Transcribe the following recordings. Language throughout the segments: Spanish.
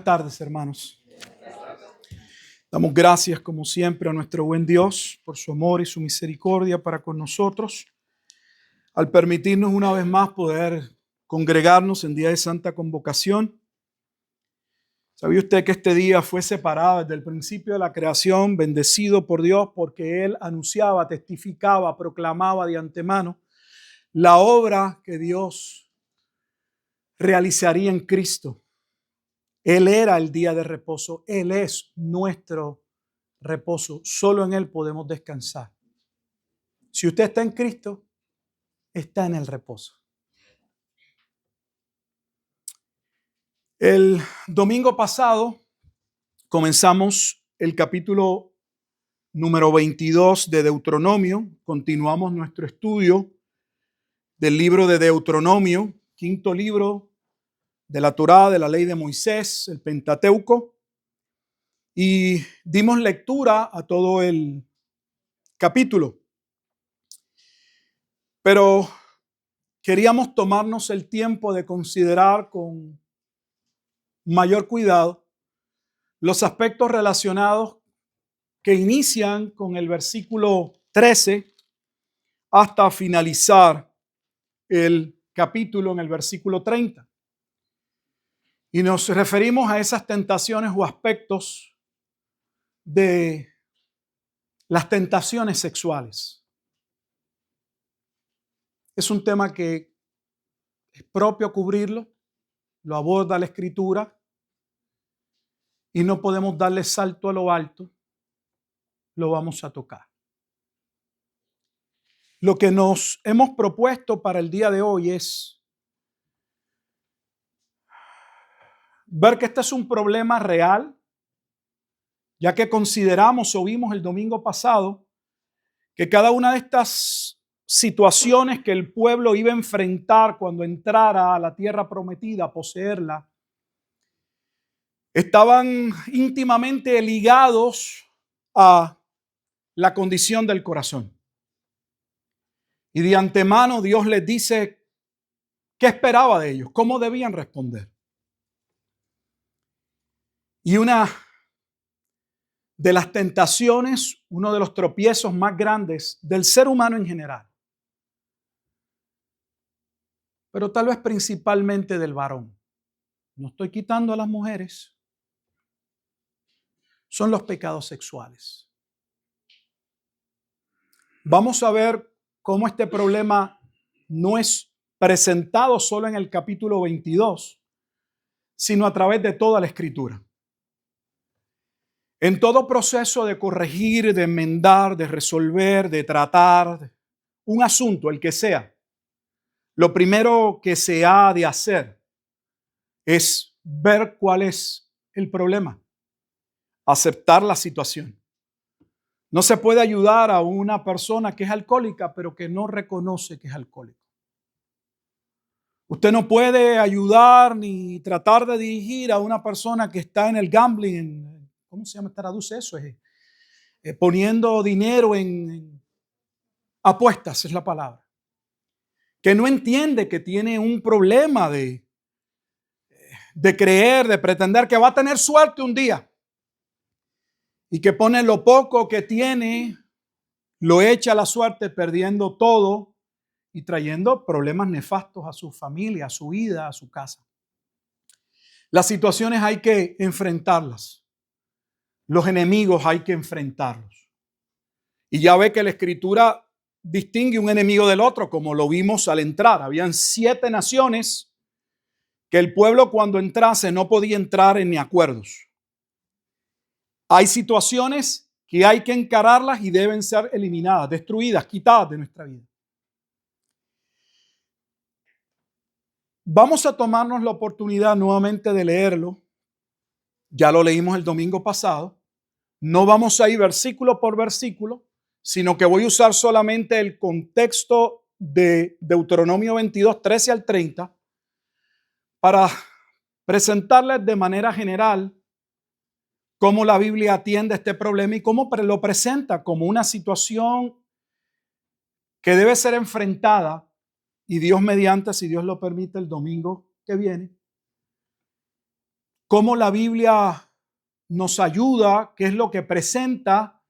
Buenas tardes, hermanos. Damos gracias, como siempre, a nuestro buen Dios por su amor y su misericordia para con nosotros, al permitirnos una vez más poder congregarnos en día de Santa Convocación. ¿Sabía usted que este día fue separado desde el principio de la creación, bendecido por Dios, porque Él anunciaba, testificaba, proclamaba de antemano la obra que Dios realizaría en Cristo? Él era el día de reposo. Él es nuestro reposo. Solo en Él podemos descansar. Si usted está en Cristo, está en el reposo. El domingo pasado comenzamos el capítulo número 22 de Deuteronomio. Continuamos nuestro estudio del libro de Deuteronomio, quinto libro de la Torá, de la ley de Moisés, el Pentateuco. Y dimos lectura a todo el capítulo. Pero queríamos tomarnos el tiempo de considerar con mayor cuidado los aspectos relacionados que inician con el versículo 13 hasta finalizar el capítulo en el versículo 30. Y nos referimos a esas tentaciones o aspectos de las tentaciones sexuales. Es un tema que es propio cubrirlo, lo aborda la Escritura y no podemos darle salto a lo alto, lo vamos a tocar. Lo que nos hemos propuesto para el día de hoy es ver que este es un problema real, ya que consideramos o vimos el domingo pasado que cada una de estas situaciones que el pueblo iba a enfrentar cuando entrara a la tierra prometida, a poseerla, estaban íntimamente ligados a la condición del corazón. Y de antemano Dios les dice qué esperaba de ellos, cómo debían responder. Y una de las tentaciones, uno de los tropiezos más grandes del ser humano en general, pero tal vez principalmente del varón, no estoy quitando a las mujeres, son los pecados sexuales. Vamos a ver cómo este problema no es presentado solo en el capítulo 22, sino a través de toda la Escritura. En todo proceso de corregir, de enmendar, de resolver, de tratar un asunto, el que sea, lo primero que se ha de hacer es ver cuál es el problema, aceptar la situación. No se puede ayudar a una persona que es alcohólica, pero que no reconoce que es alcohólico. Usted no puede ayudar ni tratar de dirigir a una persona que está en el gambling, ¿cómo se llama? Traduce eso, poniendo dinero en apuestas, es la palabra. Que no entiende que tiene un problema de creer, de pretender que va a tener suerte un día. Y que pone lo poco que tiene, lo echa a la suerte perdiendo todo y trayendo problemas nefastos a su familia, a su vida, a su casa. Las situaciones hay que enfrentarlas. Los enemigos hay que enfrentarlos. Y ya ve que la Escritura distingue un enemigo del otro, como lo vimos al entrar. Habían 7 naciones que el pueblo cuando entrase no podía entrar en ni acuerdos. Hay situaciones que hay que encararlas y deben ser eliminadas, destruidas, quitadas de nuestra vida. Vamos a tomarnos la oportunidad nuevamente de leerlo. Ya lo leímos el domingo pasado. No vamos a ir versículo por versículo, sino que voy a usar solamente el contexto de Deuteronomio 22, 13 al 30, para presentarles de manera general cómo la Biblia atiende a este problema y cómo lo presenta como una situación que debe ser enfrentada, y Dios mediante, si Dios lo permite, el domingo que viene, cómo la Biblia nos ayuda, qué es lo que presenta,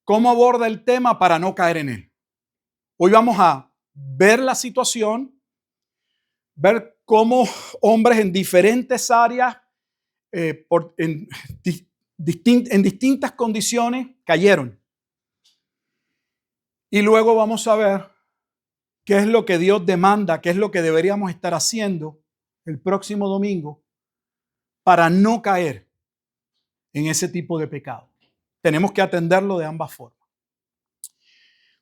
cómo aborda el tema para no caer en él. Hoy vamos a ver la situación, ver cómo hombres en diferentes áreas, en distintas condiciones, cayeron. Y luego vamos a ver qué es lo que Dios demanda, qué es lo que deberíamos estar haciendo el próximo domingo para no caer en ese tipo de pecado. Tenemos que atenderlo de ambas formas.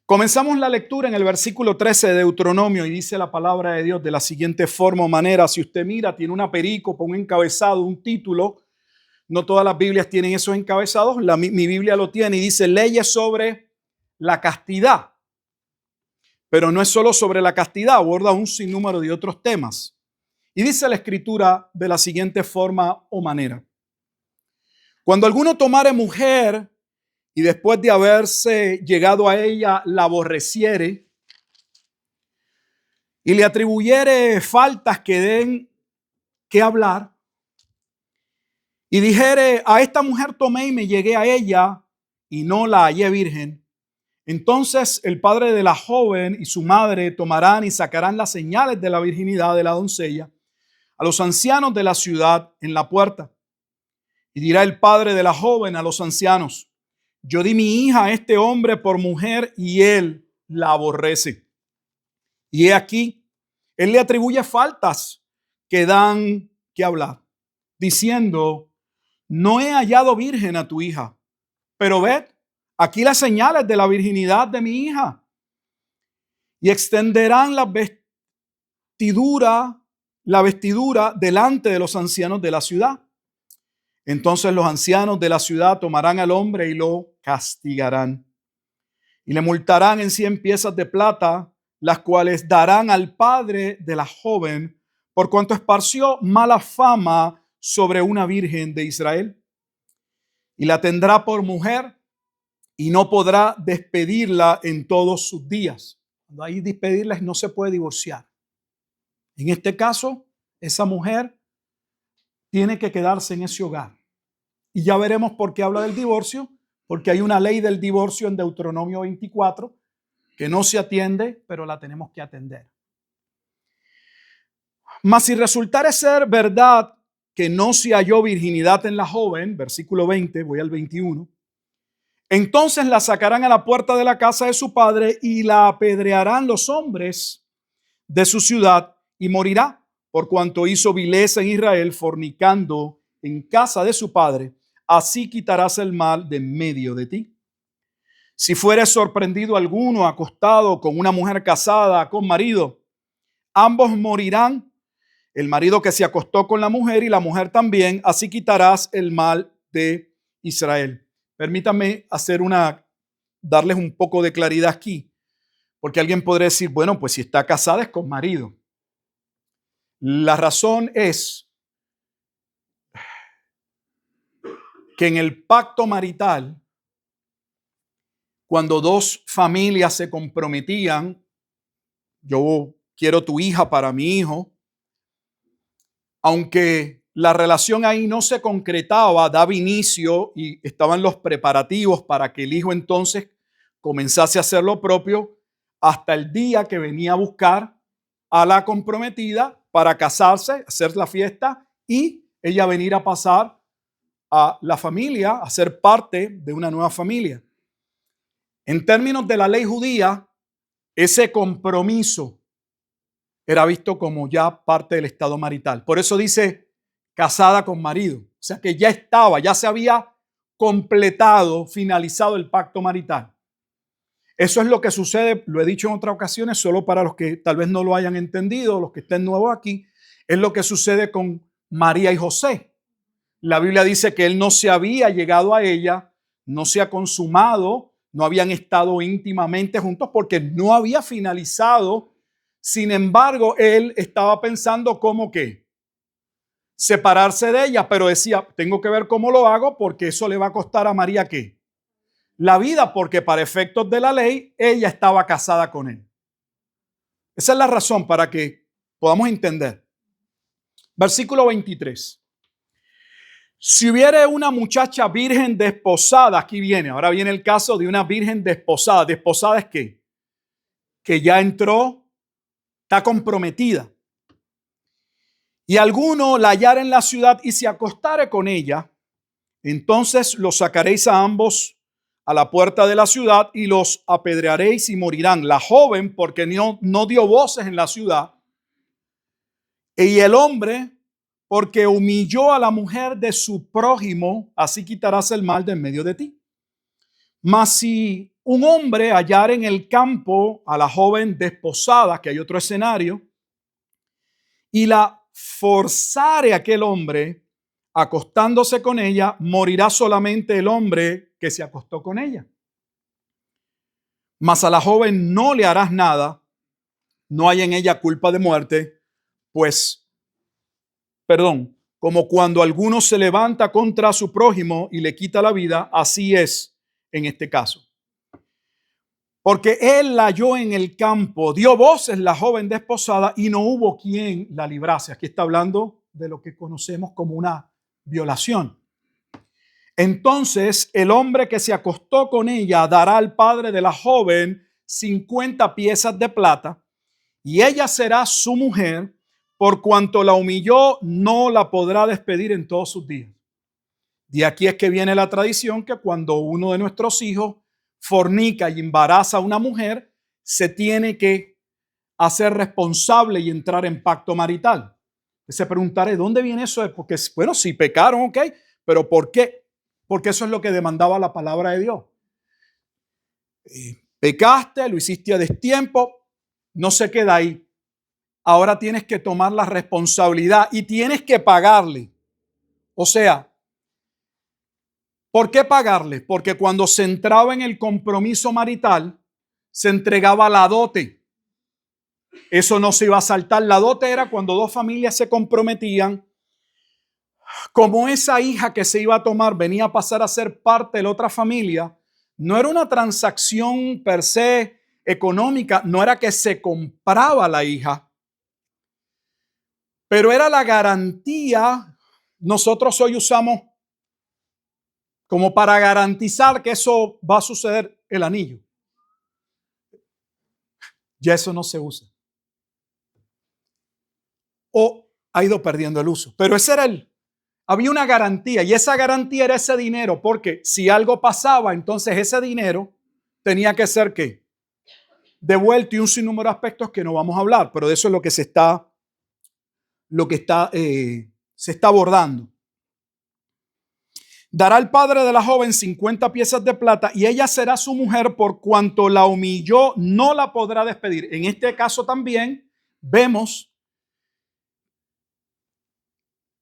Comenzamos la lectura en el versículo 13 de Deuteronomio y dice la palabra de Dios de la siguiente forma o manera. Si usted mira, tiene una perícopa, un encabezado, un título. No todas las Biblias tienen esos encabezados. Mi Biblia lo tiene y dice leyes sobre la castidad. Pero no es solo sobre la castidad, aborda un sinnúmero de otros temas. Y dice la Escritura de la siguiente forma o manera. Cuando alguno tomare mujer y después de haberse llegado a ella la aborreciere y le atribuyere faltas que den que hablar y dijere, a esta mujer tomé y me llegué a ella y no la hallé virgen, entonces el padre de la joven y su madre tomarán y sacarán las señales de la virginidad de la doncella a los ancianos de la ciudad en la puerta. Y dirá el padre de la joven a los ancianos, yo di mi hija a este hombre por mujer y él la aborrece. Y he aquí, él le atribuye faltas que dan que hablar, diciendo, no he hallado virgen a tu hija, pero ved, aquí las señales de la virginidad de mi hija. Y extenderán la vestidura delante de los ancianos de la ciudad. Entonces los ancianos de la ciudad tomarán al hombre y lo castigarán. Y le multarán en 100 piezas de plata, las cuales darán al padre de la joven, por cuanto esparció mala fama sobre una virgen de Israel. Y la tendrá por mujer y no podrá despedirla en todos sus días. Cuando hay despedirla no se puede divorciar. En este caso, esa mujer tiene que quedarse en ese hogar. Y ya veremos por qué habla del divorcio, porque hay una ley del divorcio en Deuteronomio 24 que no se atiende, pero la tenemos que atender. Mas si resultare ser verdad que no se halló virginidad en la joven, versículo 20, voy al 21, entonces la sacarán a la puerta de la casa de su padre y la apedrearán los hombres de su ciudad y morirá, por cuanto hizo vileza en Israel, fornicando en casa de su padre. Así quitarás el mal de en medio de ti. Si fuere sorprendido alguno acostado con una mujer casada con marido, ambos morirán, el marido que se acostó con la mujer y la mujer también, así quitarás el mal de Israel. Permítanme darles un poco de claridad aquí, porque alguien podría decir, bueno, pues si está casada es con marido. La razón es que en el pacto marital, cuando dos familias se comprometían, yo quiero tu hija para mi hijo, aunque la relación ahí no se concretaba, daba inicio y estaban los preparativos para que el hijo entonces comenzase a hacer lo propio hasta el día que venía a buscar a la comprometida para casarse, hacer la fiesta y ella venir a pasar a la familia, a ser parte de una nueva familia. En términos de la ley judía, ese compromiso era visto como ya parte del estado marital. Por eso dice casada con marido. O sea que ya se había completado, finalizado el pacto marital. Eso es lo que sucede, lo he dicho en otras ocasiones, solo para los que tal vez no lo hayan entendido, los que estén nuevos aquí, es lo que sucede con María y José. La Biblia dice que él no se había llegado a ella, no se ha consumado, no habían estado íntimamente juntos porque no había finalizado. Sin embargo, él estaba pensando cómo que separarse de ella, pero decía, tengo que ver cómo lo hago porque eso le va a costar a María ¿qué? La vida, porque para efectos de la ley, ella estaba casada con él. Esa es la razón para que podamos entender. Versículo 23. Si hubiera una muchacha virgen desposada, aquí viene, ahora viene el caso de una virgen desposada. ¿Desposada es qué? Que ya entró, está comprometida. Y alguno la hallara en la ciudad y se acostare con ella, entonces los sacaréis a ambos a la puerta de la ciudad y los apedrearéis y morirán. La joven, porque no dio voces en la ciudad, y el hombre, porque humilló a la mujer de su prójimo, así quitarás el mal de en medio de ti. Mas si un hombre hallara en el campo a la joven desposada, que hay otro escenario, y la forzare aquel hombre acostándose con ella, morirá solamente el hombre que se acostó con ella. Mas a la joven no le harás nada, no hay en ella culpa de muerte, pues, como cuando alguno se levanta contra su prójimo y le quita la vida, así es en este caso. Porque él la halló en el campo, dio voces la joven desposada y no hubo quien la librase. Aquí está hablando de lo que conocemos como una violación. Entonces el hombre que se acostó con ella dará al padre de la joven 50 piezas de plata y ella será su mujer, por cuanto la humilló, no la podrá despedir en todos sus días. De aquí es que viene la tradición que cuando uno de nuestros hijos fornica y embaraza a una mujer, se tiene que hacer responsable y entrar en pacto marital. Se preguntará, ¿de dónde viene eso? Porque, bueno, si pecaron, ok, pero ¿por qué? Porque eso es lo que demandaba la palabra de Dios. Pecaste, lo hiciste a destiempo, no se queda ahí. Ahora tienes que tomar la responsabilidad y tienes que pagarle. O sea, ¿por qué pagarle? Porque cuando se entraba en el compromiso marital, se entregaba la dote. Eso no se iba a saltar. La dote era cuando dos familias se comprometían. Como esa hija que se iba a tomar venía a pasar a ser parte de la otra familia, no era una transacción per se económica, no era que se compraba la hija, pero era la garantía. Nosotros hoy usamos como para garantizar que eso va a suceder el anillo. Ya eso no se usa. O ha ido perdiendo el uso. Pero ese era había una garantía y esa garantía era ese dinero, porque si algo pasaba, entonces ese dinero tenía que ser ¿qué? Devuelto, y un sinnúmero de aspectos que no vamos a hablar, pero de eso es lo que se está abordando. Dará al padre de la joven 50 piezas de plata y ella será su mujer, por cuanto la humilló, no la podrá despedir. En este caso también vemos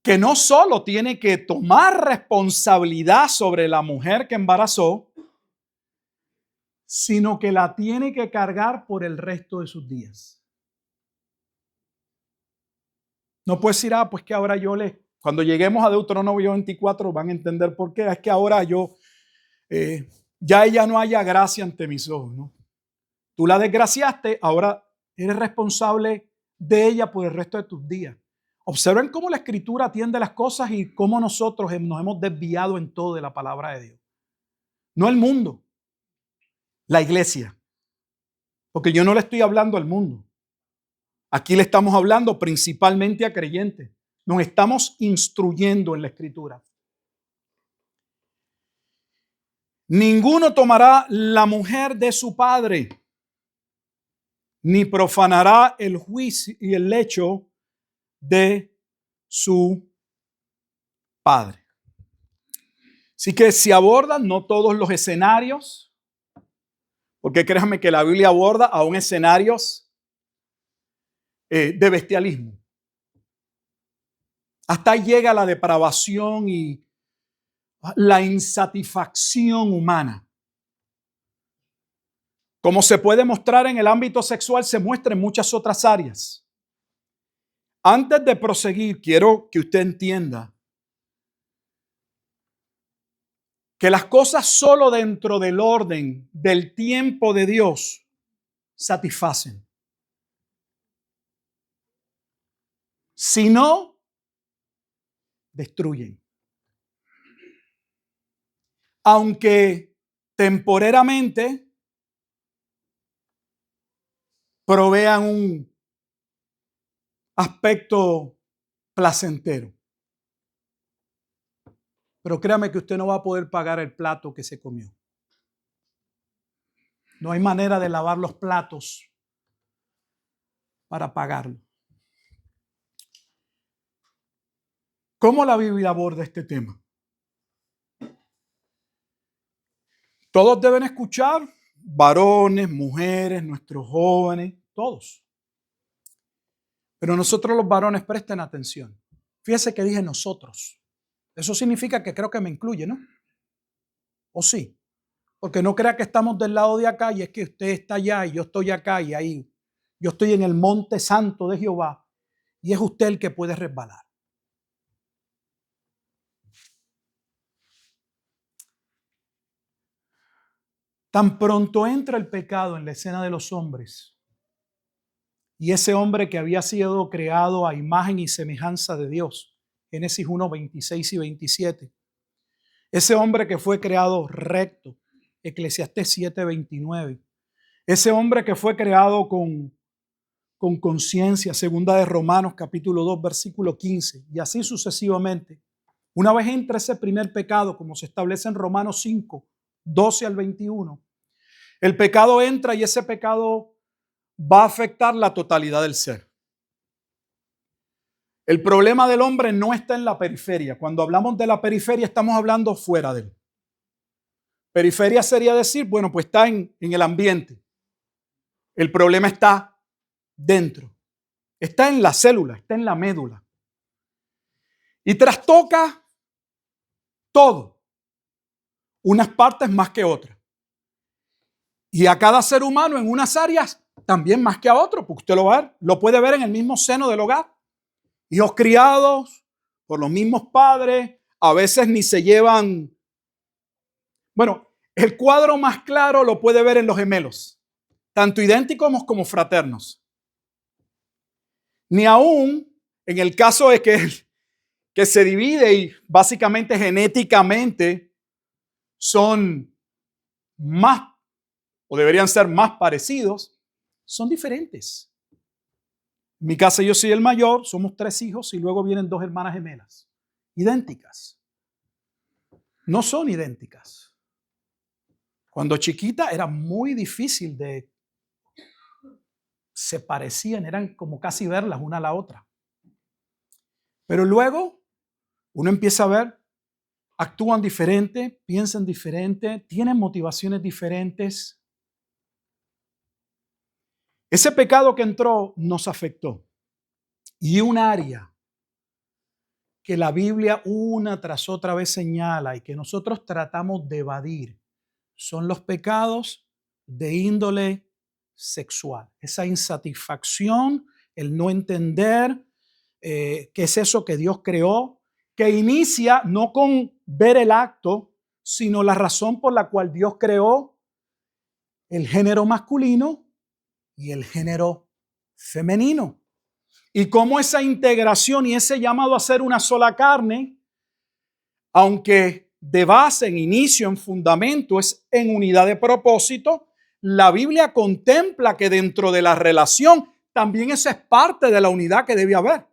que no solo tiene que tomar responsabilidad sobre la mujer que embarazó, sino que la tiene que cargar por el resto de sus días. No puedes decir, pues que ahora cuando lleguemos a Deuteronomio 24 van a entender por qué. Es que ahora ya ella no haya gracia ante mis ojos, ¿no? Tú la desgraciaste, ahora eres responsable de ella por el resto de tus días. Observen cómo la Escritura atiende las cosas y cómo nosotros nos hemos desviado en todo de la palabra de Dios. No el mundo, la iglesia. Porque yo no le estoy hablando al mundo. Aquí le estamos hablando principalmente a creyentes. Nos estamos instruyendo en la Escritura. Ninguno tomará la mujer de su padre, ni profanará el juicio y el lecho de su padre. Así que se abordan no todos los escenarios, porque créanme que la Biblia aborda aún escenarios de bestialismo. Hasta ahí llega la depravación y la insatisfacción humana. Como se puede mostrar en el ámbito sexual, se muestra en muchas otras áreas. Antes de proseguir, quiero que usted entienda que las cosas solo dentro del orden del tiempo de Dios satisfacen. Si no, destruyen. aunque temporariamente provean un aspecto placentero. Pero créame que usted no va a poder pagar el plato que se comió. No hay manera de lavar los platos para pagarlo. ¿Cómo la Biblia aborda este tema? Todos deben escuchar, varones, mujeres, nuestros jóvenes, todos. Pero nosotros los varones, presten atención. Fíjese que dije nosotros. Eso significa que creo que me incluye, ¿no? ¿O sí? Porque no crea que estamos del lado de acá y es que usted está allá y yo estoy acá y ahí. Yo estoy en el monte santo de Jehová y es usted el que puede resbalar. Tan pronto entra el pecado en la escena de los hombres y ese hombre que había sido creado a imagen y semejanza de Dios, Génesis 1, 26 y 27, ese hombre que fue creado recto, Eclesiastés 7, 29, ese hombre que fue creado con conciencia, segunda de Romanos capítulo 2, versículo 15, y así sucesivamente. Una vez entra ese primer pecado, como se establece en Romanos 5, 12 al 21, el pecado entra y ese pecado va a afectar la totalidad del ser. El problema del hombre no está en la periferia. Cuando hablamos de la periferia, estamos hablando fuera de él. Periferia sería decir, bueno, pues está en el ambiente. El problema está dentro. Está en la célula, está en la médula. Y trastoca todo. Unas partes más que otras. Y a cada ser humano en unas áreas también más que a otro, porque usted lo puede ver en el mismo seno del hogar. Hijos criados por los mismos padres, a veces ni se llevan. Bueno, el cuadro más claro lo puede ver en los gemelos, tanto idénticos como fraternos. Ni aún en el caso de que se divide y básicamente genéticamente son más o deberían ser más parecidos, son diferentes. En mi casa yo soy el mayor, somos 3 hijos y luego vienen 2 hermanas gemelas, idénticas. No son idénticas. Cuando chiquita era muy difícil se parecían, eran como casi verlas una a la otra. Pero luego uno empieza a ver, actúan diferente, piensan diferente, tienen motivaciones diferentes. Ese pecado que entró nos afectó. Y un área que la Biblia una tras otra vez señala y que nosotros tratamos de evadir son los pecados de índole sexual. Esa insatisfacción, el no entender qué es eso que Dios creó, que inicia no con ver el acto, sino la razón por la cual Dios creó el género masculino y el género femenino. Y cómo esa integración y ese llamado a ser una sola carne, aunque de base, en inicio, en fundamento, es en unidad de propósito, la Biblia contempla que dentro de la relación también esa es parte de la unidad que debe haber.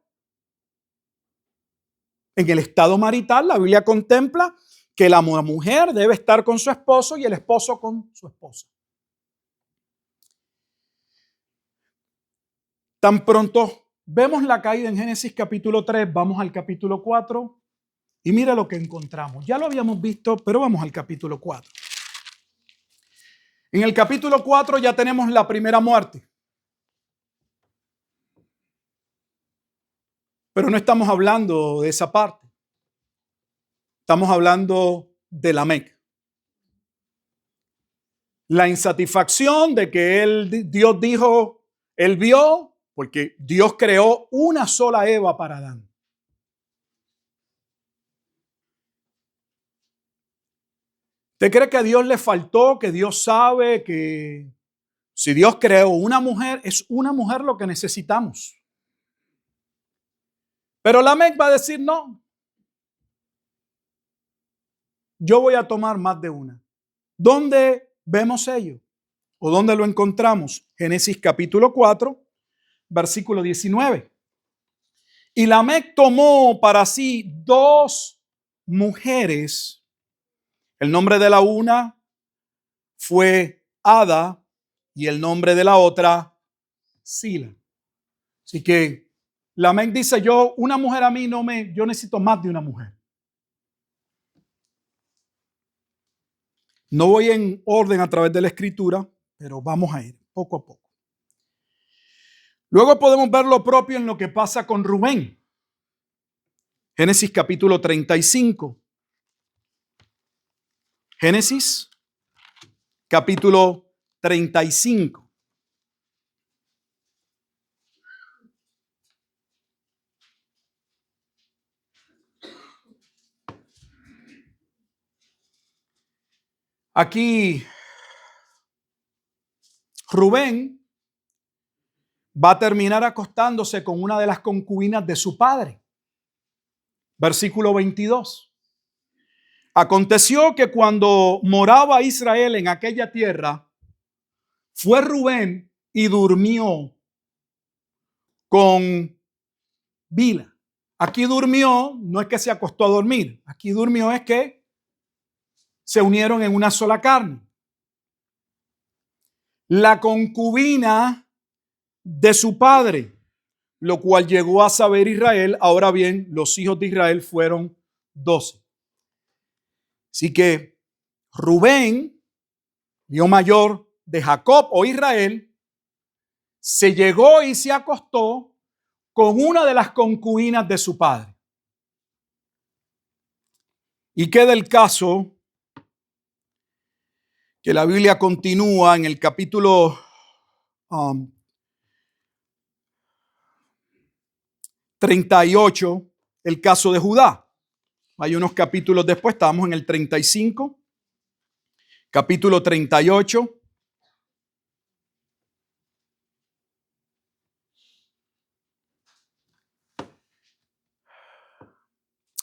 En el estado marital, la Biblia contempla que la mujer debe estar con su esposo y el esposo con su esposa. Tan pronto vemos la caída en Génesis capítulo 3, vamos al capítulo 4 y mira lo que encontramos. Ya lo habíamos visto, pero vamos al capítulo 4. En el capítulo 4 ya tenemos la primera muerte. Pero no estamos hablando de esa parte. Estamos hablando de Lamec. La insatisfacción de que Dios dijo, él vio, porque Dios creó una sola Eva para Adán. ¿Usted cree que a Dios le faltó, que Dios sabe que si Dios creó una mujer, es una mujer lo que necesitamos? Pero Lamec va a decir no. yo voy a tomar más de una. ¿Dónde vemos ello? ¿O dónde lo encontramos? Génesis capítulo 4, versículo 19. Y Lamec tomó para sí 2 mujeres. El nombre de la una fue Ada y el nombre de la otra Sila. Así que Lamec dice, una mujer a mí yo necesito más de una mujer. No voy en orden a través de la escritura, pero vamos a ir poco a poco. Luego podemos ver lo propio en lo que pasa con Rubén. Génesis capítulo 35. Génesis capítulo 35. Aquí Rubén va a terminar acostándose con una de las concubinas de su padre. Versículo 22. Aconteció que cuando moraba Israel en aquella tierra, fue Rubén y durmió con Bila. Aquí durmió, no es que se acostó a dormir. Aquí durmió es que se unieron en una sola carne. La concubina de su padre, lo cual llegó a saber Israel. Ahora bien, los hijos de Israel fueron 12. Así que Rubén, hijo mayor de Jacob o Israel, se llegó y se acostó con una de las concubinas de su padre. Y queda el caso que la Biblia continúa en el capítulo 38, el caso de Judá. Hay unos capítulos después, estábamos en el 35, capítulo 38.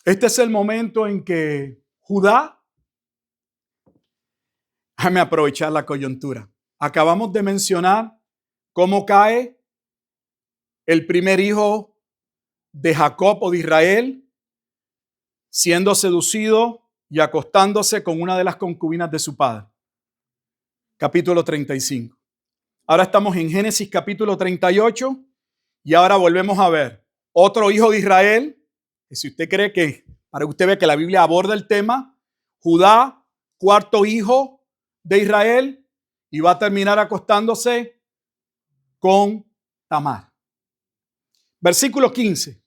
Este es el momento en que Judá, déjame aprovechar la coyuntura. Acabamos de mencionar cómo cae el primer hijo de Jacob o de Israel, siendo seducido y acostándose con una de las concubinas de su padre. Capítulo 35. Ahora estamos en Génesis capítulo 38 y ahora volvemos a ver otro hijo de Israel. Que si usted cree que, para que usted vea que la Biblia aborda el tema, Judá, cuarto hijo de Israel, y va a terminar acostándose con Tamar. Versículo 15.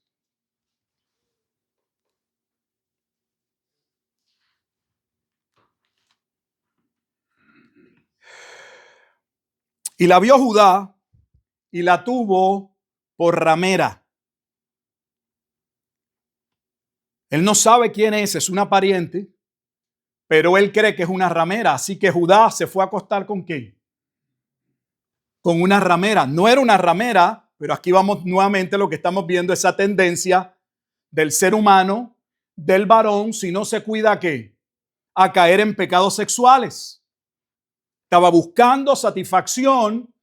Y la vio Judá y la tuvo por ramera. Él no sabe quién es una pariente, pero él cree que es una ramera. Así que Judá se fue a acostar ¿con quién? Con una ramera. No era una ramera, pero aquí vamos nuevamente lo que estamos viendo, esa tendencia del ser humano, del varón, si no se cuida, ¿qué? A caer en pecados sexuales. Estaba buscando satisfacción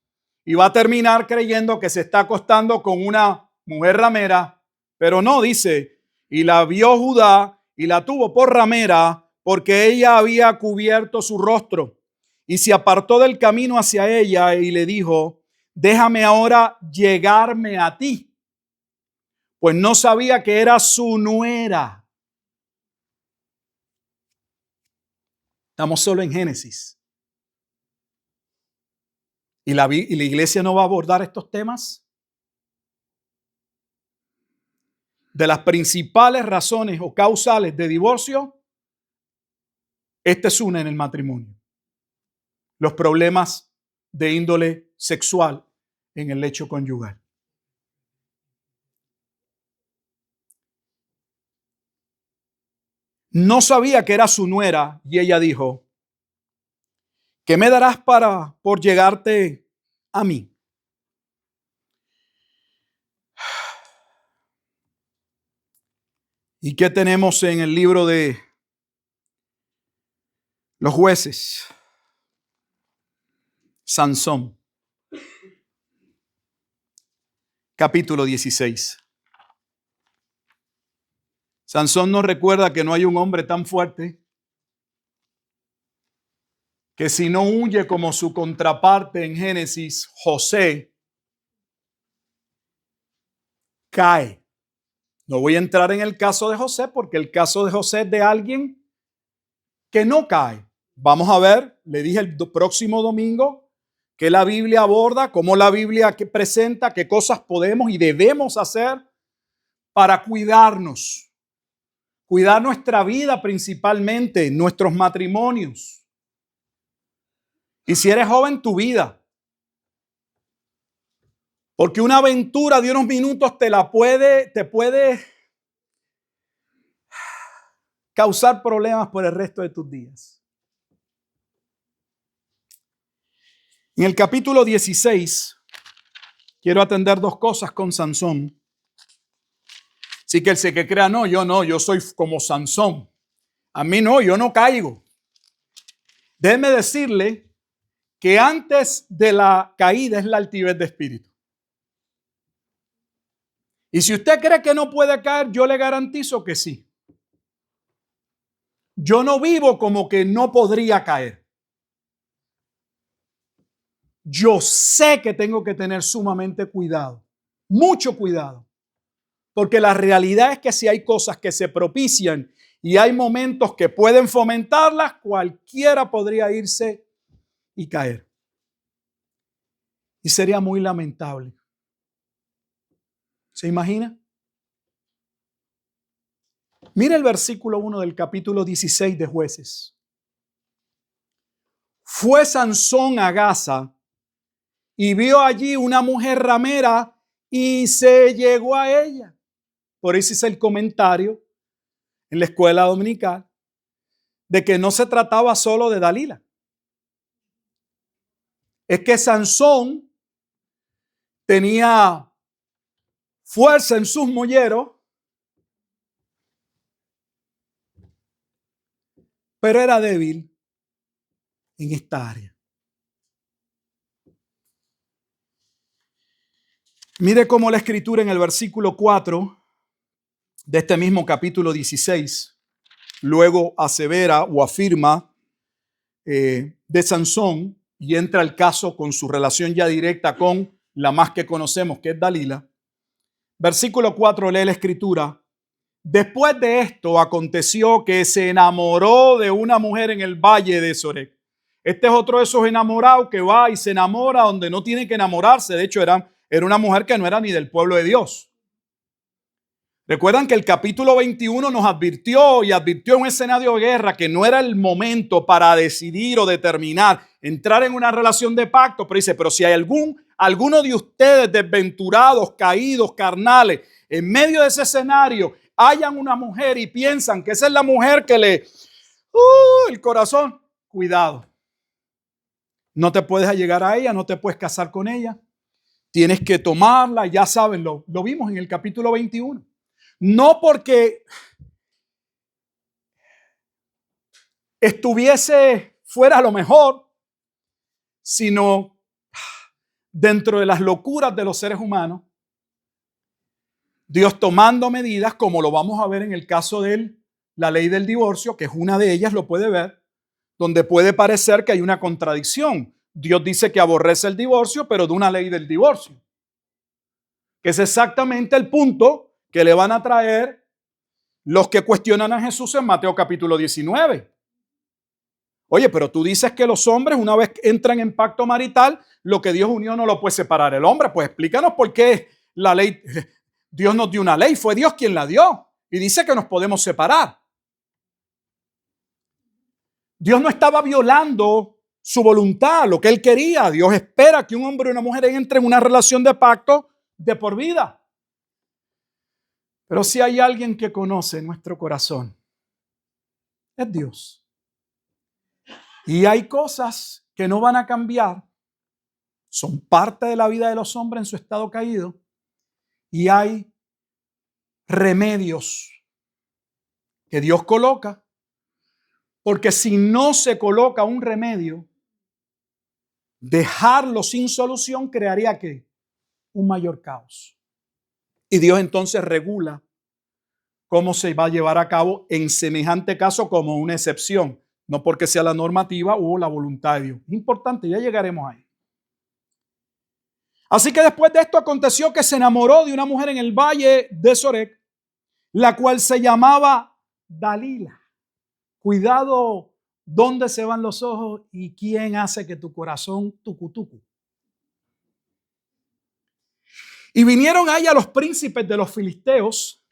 y va a terminar creyendo que se está acostando con una mujer ramera, pero no, dice, y la vio Judá y la tuvo por ramera porque ella había cubierto su rostro y se apartó del camino hacia ella y le dijo, déjame ahora llegarme a ti, pues no sabía que era su nuera. Estamos solo en Génesis. ¿Y la iglesia no va a abordar estos temas? De las principales razones o causales de divorcio, esta es una en el matrimonio. Los problemas de índole sexual en el lecho conyugal. No sabía que era su nuera y ella dijo, ¿qué me darás por llegarte a mí? ¿Y qué tenemos en el libro de Los jueces. Sansón. Capítulo 16. Sansón nos recuerda que no hay un hombre tan fuerte que si no huye como su contraparte en Génesis, José, cae. No voy a entrar en el caso de José porque el caso de José es de alguien que no cae. Vamos a ver, le dije el próximo domingo, que la Biblia aborda, cómo la Biblia presenta, qué cosas podemos y debemos hacer para cuidarnos. Cuidar nuestra vida principalmente, nuestros matrimonios. Y si eres joven, tu vida. Porque una aventura de unos minutos te puede causar problemas por el resto de tus días. En el capítulo 16, quiero atender dos cosas con Sansón. Así que el que crea, yo soy como Sansón. A mí no, yo no caigo. Déjeme decirle que antes de la caída es la altivez de espíritu. Y si usted cree que no puede caer, yo le garantizo que sí. Yo no vivo como que no podría caer. Yo sé que tengo que tener sumamente cuidado, mucho cuidado, porque la realidad es que si hay cosas que se propician y hay momentos que pueden fomentarlas, cualquiera podría irse y caer. Y sería muy lamentable. ¿Se imagina? Mira el versículo 1 del capítulo 16 de Jueces. Fue Sansón a Gaza y vio allí una mujer ramera y se llegó a ella. Por eso hice el comentario en la escuela dominical de que no se trataba solo de Dalila. Es que Sansón tenía fuerza en sus molleros, pero era débil en esta área. Mire cómo la escritura en el versículo 4 de este mismo capítulo 16 luego asevera o afirma de Sansón y entra al caso con su relación ya directa con la más que conocemos, que es Dalila. Versículo 4 lee la escritura. Después de esto aconteció que se enamoró de una mujer en el valle de Sorek. Este es otro de esos enamorados que va y se enamora donde no tiene que enamorarse. De hecho, era una mujer que no era ni del pueblo de Dios. Recuerdan que el capítulo 21 nos advirtió en un escenario de guerra que no era el momento para decidir o determinar entrar en una relación de pacto, pero dice, pero si hay alguno de ustedes desventurados, caídos, carnales, en medio de ese escenario, hayan una mujer y piensan que esa es la mujer que le el corazón, cuidado. No te puedes allegar a ella, no te puedes casar con ella. Tienes que tomarla, ya saben, lo vimos en el capítulo 21. No porque estuviese fuera lo mejor, sino dentro de las locuras de los seres humanos, Dios tomando medidas, como lo vamos a ver en el caso de la ley del divorcio, que es una de ellas, lo puede ver, donde puede parecer que hay una contradicción. Dios dice que aborrece el divorcio, pero de una ley del divorcio, que es exactamente el punto que le van a traer los que cuestionan a Jesús en Mateo capítulo 19. Oye, pero tú dices que los hombres, una vez que entran en pacto marital, lo que Dios unió no lo puede separar el hombre. Pues explícanos por qué la ley, Dios nos dio una ley, fue Dios quien la dio. Y dice que nos podemos separar. Dios no estaba violando su voluntad, lo que Él quería. Dios espera que un hombre y una mujer entren en una relación de pacto de por vida. Pero si hay alguien que conoce nuestro corazón, es Dios. Y hay cosas que no van a cambiar. Son parte de la vida de los hombres en su estado caído. Y hay remedios que Dios coloca Porque si no se coloca un remedio, dejarlo sin solución crearía ¿qué? Un mayor caos. Y Dios entonces regula cómo se va a llevar a cabo en semejante caso como una excepción, no porque sea la normativa o la voluntad de Dios. Es importante, ya llegaremos ahí. Así que después de esto aconteció que se enamoró de una mujer en el valle de Sorek, la cual se llamaba Dalila. Cuidado dónde se van los ojos y quién hace que tu corazón tucutucu. Y vinieron a ella los príncipes de los filisteos.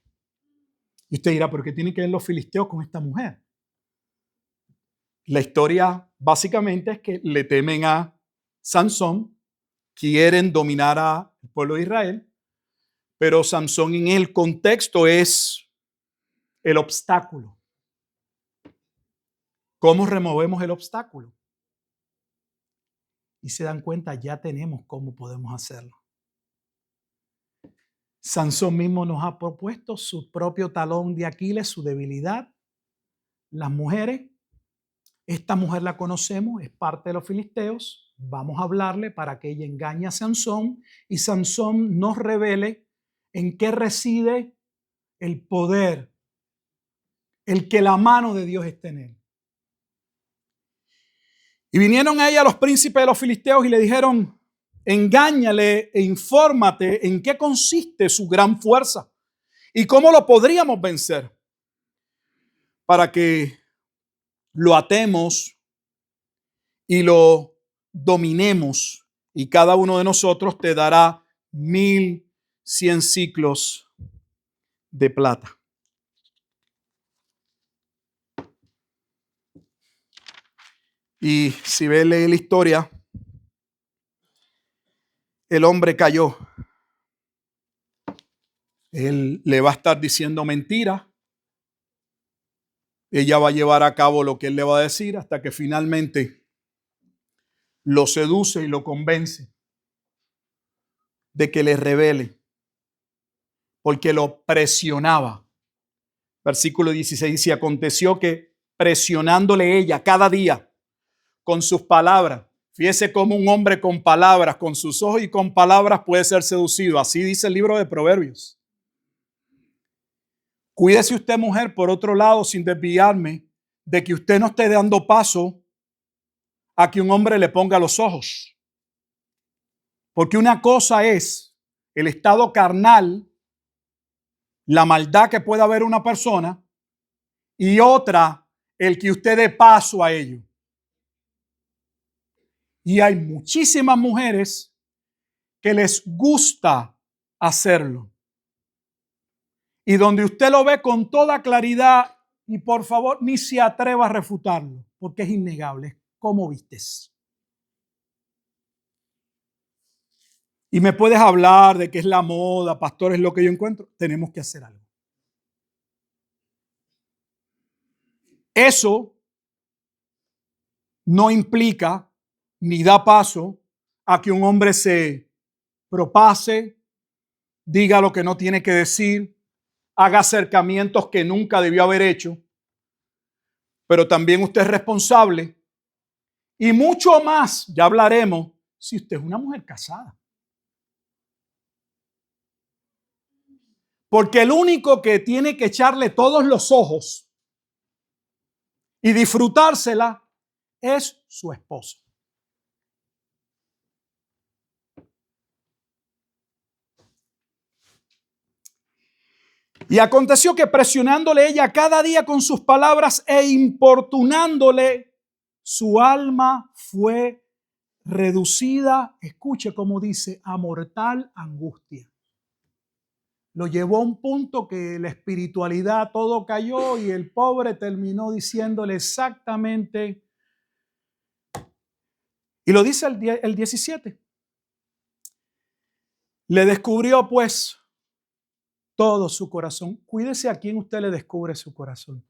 Y usted dirá, ¿pero qué tienen que ver los filisteos con esta mujer? La historia básicamente es que le temen a Sansón, quieren dominar al pueblo de Israel, pero Sansón en el contexto es el obstáculo. ¿Cómo removemos el obstáculo? Y se dan cuenta, ya tenemos cómo podemos hacerlo. Sansón mismo nos ha propuesto su propio talón de Aquiles, su debilidad. Las mujeres, esta mujer la conocemos, es parte de los filisteos. Vamos a hablarle para que ella engañe a Sansón y Sansón nos revele en qué reside el poder, el que la mano de Dios esté en él. Y vinieron a ella los príncipes de los filisteos y le dijeron, engáñale e infórmate en qué consiste su gran fuerza y cómo lo podríamos vencer para que lo atemos y lo dominemos, y cada uno de nosotros te dará 1,100 siclos de plata. Y si lee la historia, el hombre cayó. Él le va a estar diciendo mentiras. Ella va a llevar a cabo lo que él le va a decir hasta que finalmente lo seduce y lo convence de que le revele, porque lo presionaba. Versículo 16 dice, aconteció que presionándole ella cada día con sus palabras, fíjese cómo un hombre con palabras, con sus ojos y con palabras puede ser seducido. Así dice el libro de Proverbios. Cuídese usted, mujer, por otro lado, sin desviarme, de que usted no esté dando paso a que un hombre le ponga los ojos. Porque una cosa es el estado carnal, la maldad que pueda haber una persona, y otra, el que usted dé paso a ello. Y hay muchísimas mujeres que les gusta hacerlo. Y donde usted lo ve con toda claridad, y por favor ni se atreva a refutarlo, porque es innegable. ¿Cómo vistes? Y me puedes hablar de que es la moda, pastor, es lo que yo encuentro. Tenemos que hacer algo. Eso no implica ni da paso a que un hombre se propase, diga lo que no tiene que decir, haga acercamientos que nunca debió haber hecho. Pero también usted es responsable. Y mucho más, ya hablaremos, si usted es una mujer casada. Porque el único que tiene que echarle todos los ojos y disfrutársela es su esposo. Y aconteció que presionándole ella cada día con sus palabras e importunándole, su alma fue reducida, escuche cómo dice, a mortal angustia. Lo llevó a un punto que la espiritualidad todo cayó y el pobre terminó diciéndole exactamente, y lo dice el 17. Le descubrió pues todo su corazón. Cuídese a quien usted le descubre su corazón.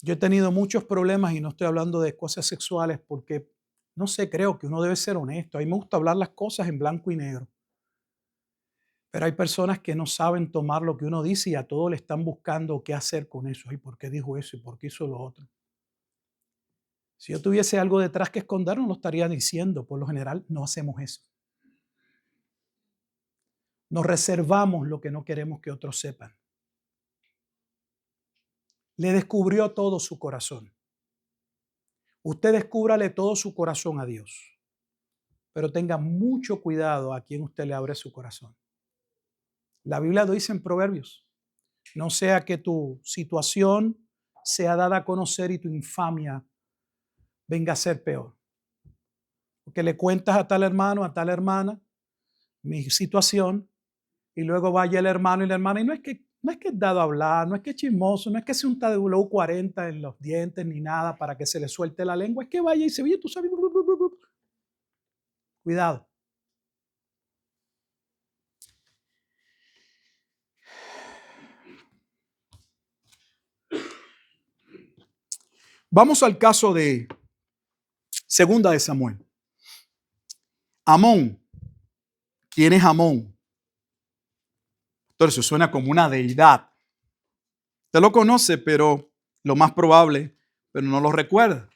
Yo he tenido muchos problemas y no estoy hablando de cosas sexuales porque, no sé, creo que uno debe ser honesto. A mí me gusta hablar las cosas en blanco y negro. Pero hay personas que no saben tomar lo que uno dice y a todo le están buscando qué hacer con eso. ¿Y por qué dijo eso? ¿Y por qué hizo lo otro? Si yo tuviese algo detrás que esconder, no lo estaría diciendo. Por lo general, no hacemos eso. Nos reservamos lo que no queremos que otros sepan. Le descubrió todo su corazón. Usted descúbrale todo su corazón a Dios. Pero tenga mucho cuidado a quien usted le abre su corazón. La Biblia lo dice en Proverbios. No sea que tu situación sea dada a conocer y tu infamia venga a ser peor. Porque le cuentas a tal hermano, a tal hermana, mi situación, y luego vaya el hermano y la hermana, y no es que es dado a hablar, no es que es chismoso, no es que se unta de W40 en los dientes ni nada para que se le suelte la lengua, es que vaya y se oye, tú sabes. Cuidado. Vamos al caso de Segunda de Samuel. Amón. ¿Quién es Amón? Entonces eso suena como una deidad. Usted lo conoce, pero lo más probable, pero no lo recuerda.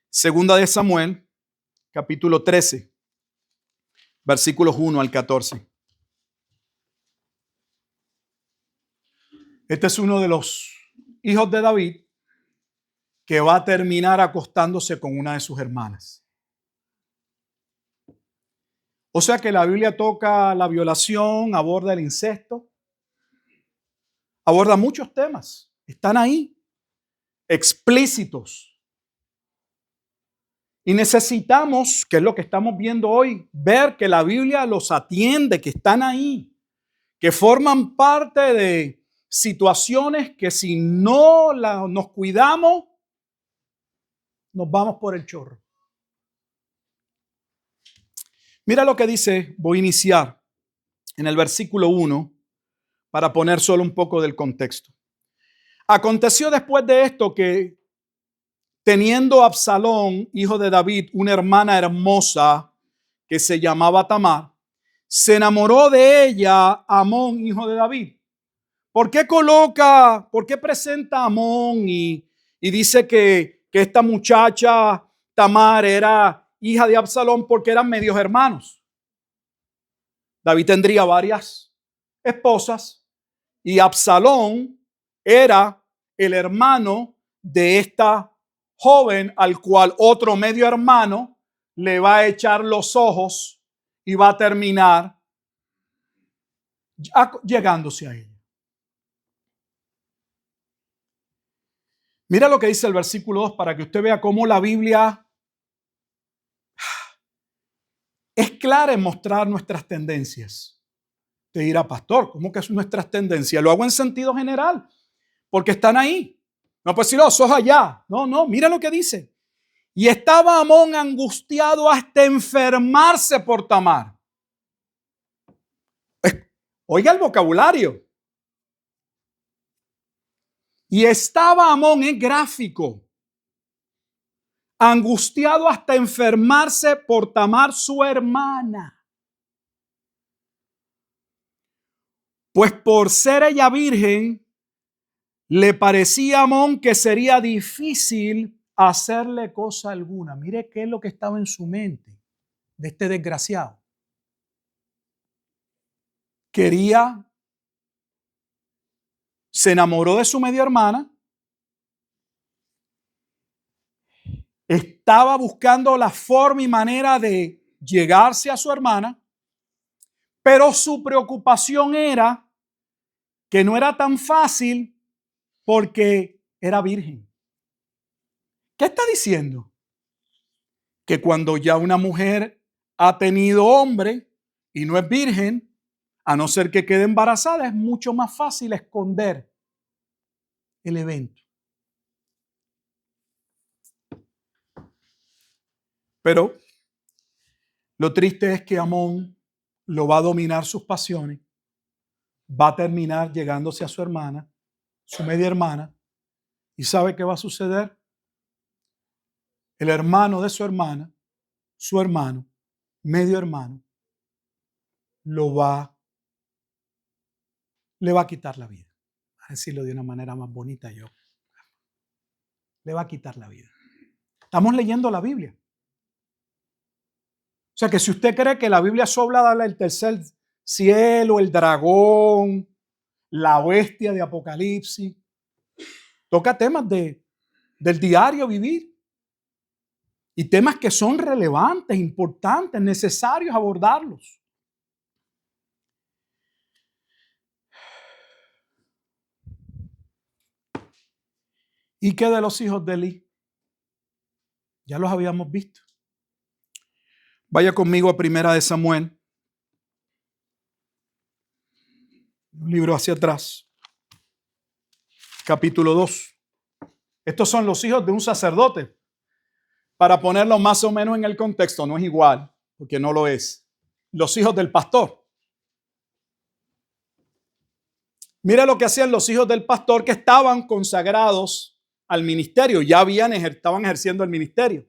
Segunda de Samuel, capítulo 13, versículos 1 al 14. Este es uno de los hijos de David que va a terminar acostándose con una de sus hermanas. O sea que la Biblia toca la violación, aborda el incesto, aborda muchos temas. Están ahí, explícitos. Y necesitamos, que es lo que estamos viendo hoy, ver que la Biblia los atiende, que están ahí, que forman parte de situaciones que si no nos cuidamos, nos vamos por el chorro. Mira lo que dice, voy a iniciar en el versículo 1 para poner solo un poco del contexto. Aconteció después de esto que teniendo Absalón, hijo de David, una hermana hermosa que se llamaba Tamar, se enamoró de ella Amón, hijo de David. ¿Por qué presenta a Amón y dice que esta muchacha Tamar era hija de Absalón? Porque eran medios hermanos. David tendría varias esposas y Absalón era el hermano de esta joven al cual otro medio hermano le va a echar los ojos y va a terminar llegándose a ella. Mira lo que dice el versículo 2 para que usted vea cómo la Biblia es clara en mostrar nuestras tendencias. Te dirá, pastor, ¿cómo que es nuestras tendencias? Lo hago en sentido general, porque están ahí. No, pues si no, sos allá. No, mira lo que dice. Y estaba Amón angustiado hasta enfermarse por Tamar. Oiga el vocabulario. Y estaba Amón, es gráfico, angustiado hasta enfermarse por Tamar, su hermana. Pues por ser ella virgen, le parecía a Amón que sería difícil hacerle cosa alguna. Mire qué es lo que estaba en su mente de este desgraciado. Se enamoró de su media hermana, estaba buscando la forma y manera de llegarse a su hermana, pero su preocupación era que no era tan fácil porque era virgen. ¿Qué está diciendo? Que cuando ya una mujer ha tenido hombre y no es virgen, a no ser que quede embarazada, es mucho más fácil esconder el evento. Pero lo triste es que Amón lo va a dominar sus pasiones, va a terminar llegándose a su hermana, su media hermana, y ¿sabe qué va a suceder? El hermano de su hermana, su hermano, medio hermano, lo va le va a quitar la vida. A decirlo de una manera más bonita yo. Le va a quitar la vida. Estamos leyendo la Biblia. O sea que si usted cree que la Biblia solo habla del tercer cielo, el dragón, la bestia de Apocalipsis, toca temas del diario vivir y temas que son relevantes, importantes, necesarios abordarlos. ¿Y qué de los hijos de Eli? Ya los habíamos visto. Vaya conmigo a Primera de Samuel. Un libro hacia atrás. Capítulo 2. Estos son los hijos de un sacerdote. Para ponerlo más o menos en el contexto, no es igual, porque no lo es. Los hijos del pastor. Mira lo que hacían los hijos del pastor que estaban consagrados al ministerio, ya estaban ejerciendo el ministerio.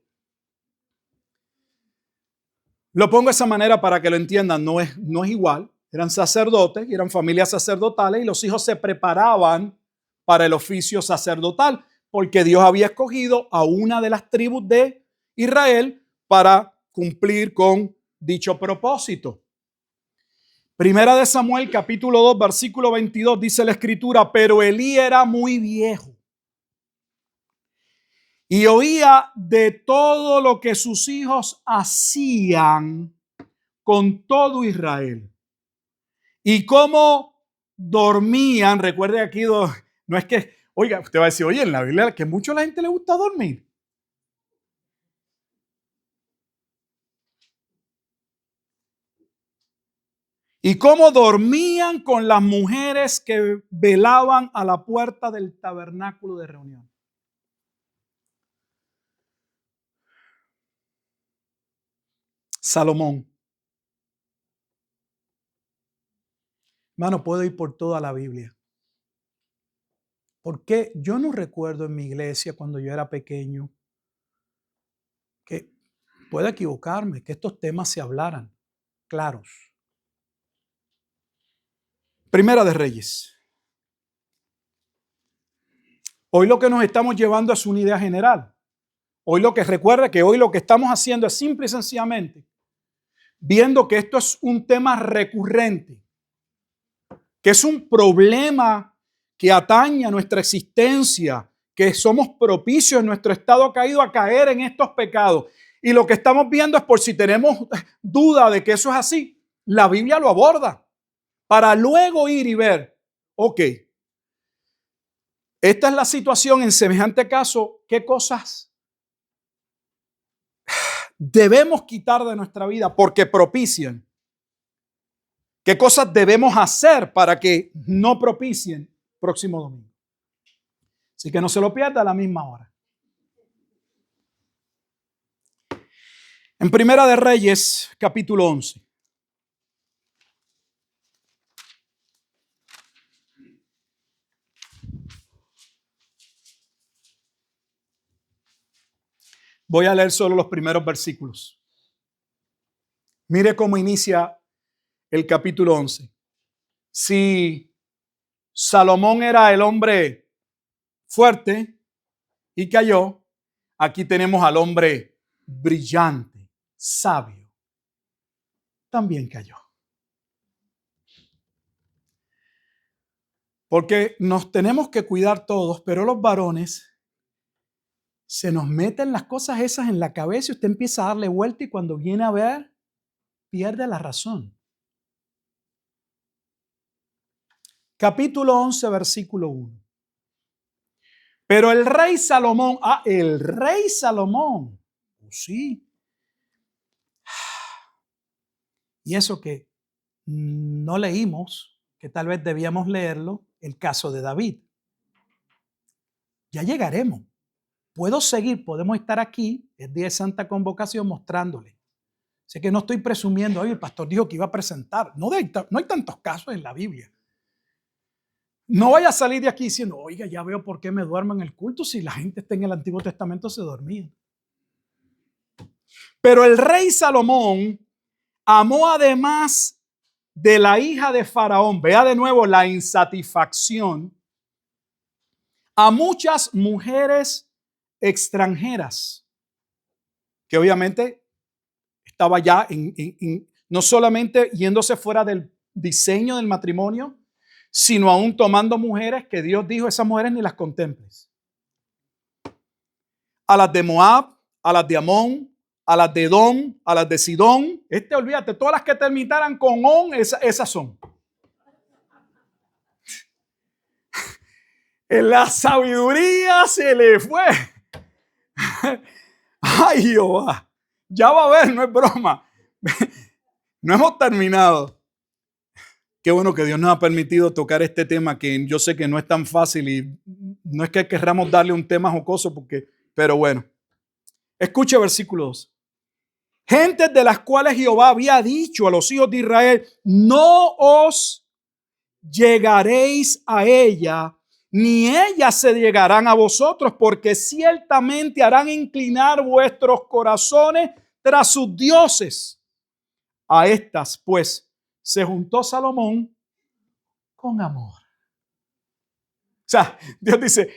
Lo pongo de esa manera para que lo entiendan, no es igual. Eran sacerdotes, eran familias sacerdotales y los hijos se preparaban para el oficio sacerdotal porque Dios había escogido a una de las tribus de Israel para cumplir con dicho propósito. Primera de Samuel, capítulo 2, versículo 22, dice la escritura, pero Elí era muy viejo y oía de todo lo que sus hijos hacían con todo Israel. Y cómo dormían, recuerde aquí, no es que, oiga, usted va a decir, oye, en la Biblia que mucho a la gente le gusta dormir. Y cómo dormían con las mujeres que velaban a la puerta del tabernáculo de reunión. Salomón. Hermano, puedo ir por toda la Biblia. Porque yo no recuerdo en mi iglesia cuando yo era pequeño que, puedo equivocarme, que estos temas se hablaran claros. Primera de Reyes. Hoy lo que nos estamos llevando es una idea general. Hoy recuerda que hoy lo que estamos haciendo es simple y sencillamente viendo que esto es un tema recurrente, que es un problema que atañe a nuestra existencia, que somos propicios en nuestro estado caído a caer en estos pecados. Y lo que estamos viendo es por si tenemos duda de que eso es así, la Biblia lo aborda para luego ir y ver, ok, esta es la situación en semejante caso, ¿qué cosas debemos quitar de nuestra vida porque propician? ¿Qué cosas debemos hacer para que no propicien próximo domingo? Así que no se lo pierda a la misma hora. En Primera de Reyes, capítulo 11. Voy a leer solo los primeros versículos. Mire cómo inicia el capítulo 11. Si Salomón era el hombre fuerte y cayó, aquí tenemos al hombre brillante, sabio. También cayó. Porque nos tenemos que cuidar todos, pero los varones se nos meten las cosas esas en la cabeza y usted empieza a darle vuelta y cuando viene a ver, pierde la razón. Capítulo 11, versículo 1. Pero el rey Salomón, sí. Y eso que no leímos, que tal vez debíamos leerlo, el caso de David. Ya llegaremos. Puedo seguir, podemos estar aquí, es día de Santa Convocación, mostrándole. Sé que no estoy presumiendo, oye, el pastor dijo que iba a presentar. No hay tantos casos en la Biblia. No vaya a salir de aquí diciendo, oiga, ya veo por qué me duermo en el culto si la gente está en el Antiguo Testamento se dormía. Pero el rey Salomón amó además de la hija de Faraón, vea de nuevo la insatisfacción, a muchas mujeres extranjeras, que obviamente estaba ya no solamente yéndose fuera del diseño del matrimonio, sino aún tomando mujeres que Dios dijo, esas mujeres ni las contemples. A las de Moab, a las de Amón, a las de Edom, a las de Sidón. Olvídate, todas las que terminaran con on, esas son. En la sabiduría se le fue. Ay, Jehová. Ya va a ver, no es broma. No hemos terminado. Qué bueno que Dios nos ha permitido tocar este tema que yo sé que no es tan fácil y no es que querramos darle un tema jocoso, pero bueno. Escuche versículo 2. Gentes de las cuales Jehová había dicho a los hijos de Israel, no os llegaréis a ella, ni ellas se llegarán a vosotros, porque ciertamente harán inclinar vuestros corazones tras sus dioses. A estas, pues, se juntó Salomón con amor. O sea, Dios dice,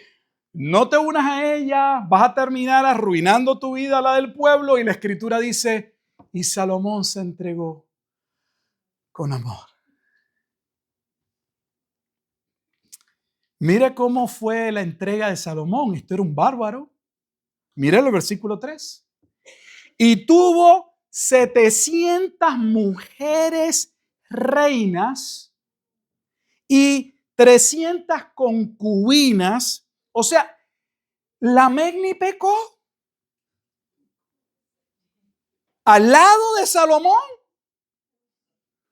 no te unas a ella, vas a terminar arruinando tu vida, la del pueblo. Y la escritura dice, y Salomón se entregó con amor. Mire cómo fue la entrega de Salomón. Esto era un bárbaro. Mire el versículo 3. Y tuvo 700 mujeres reinas y 300 concubinas. O sea, Lamec ni pecó. Al lado de Salomón,